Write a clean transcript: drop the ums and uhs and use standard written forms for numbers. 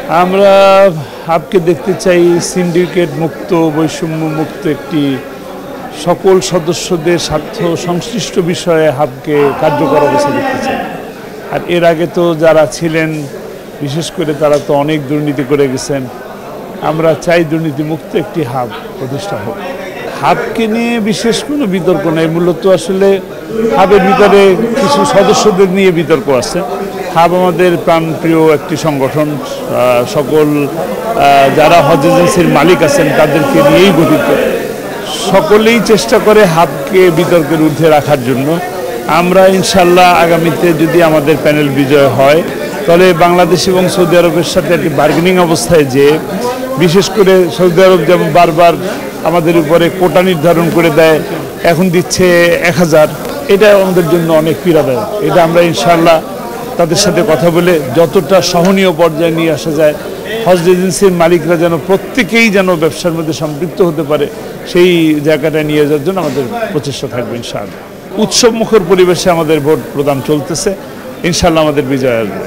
আমরা হাবকে দেখতে চাই সিন্ডিকেট মুক্ত, বৈষম্য মুক্ত একটি সকল সদস্যদের স্বার্থ সংশ্লিষ্ট বিষয়ে হাবকে কার্যকর অবস্থা দেখতে চাই। আর এর আগে তো যারা ছিলেন বিশেষ করে তারা তো অনেক দুর্নীতি করে গেছেন। আমরা চাই দুর্নীতি মুক্ত একটি হাব প্রতিষ্ঠা হোক। হাবকে নিয়ে বিশেষ কোনো বিতর্ক নেই, মূলত আসলে হাবের ভিতরে কিছু সদস্যদের নিয়ে বিতর্ক আছে। হাব আমাদের প্রাণপ্রিয় একটি সংগঠন, সকল যারা হজ এজেন্সির মালিক আছেন তাদেরকে নিয়েই গঠিত। সকলেই চেষ্টা করে হাবকে বিতর্কের ঊর্ধ্বে রাখার জন্য। আমরা ইনশাল্লাহ আগামীতে যদি আমাদের প্যানেল বিজয় হয় তাহলে বাংলাদেশ এবং সৌদি আরবের সাথে একটি বার্গেনিং অবস্থায় যে, বিশেষ করে সৌদি আরব যেমন বারবার আমাদের উপরে কোটা নির্ধারণ করে দেয়, এখন দিচ্ছে 1000, এটা আমাদের জন্য অনেক পীড়াদায়ক। এটা আমরা ইনশাল্লাহ তাদের সাথে কথা বলে যতটা সহনীয় পর্যায়ে নিয়ে আসা যায়, হজ এজেন্সির মালিকরা যেন প্রত্যেকেই যেন ব্যবসার মধ্যে সম্পৃক্ত হতে পারে, সেই জায়গাটা নিয়ে যাওয়ার জন্য আমাদের প্রচেষ্টা থাকবে ইনশাআল্লাহ। উৎসব মুখর পরিবেশে আমাদের ভোট প্রদান চলতেছে, ইনশাআল্লাহ আমাদের বিজয় আসবে।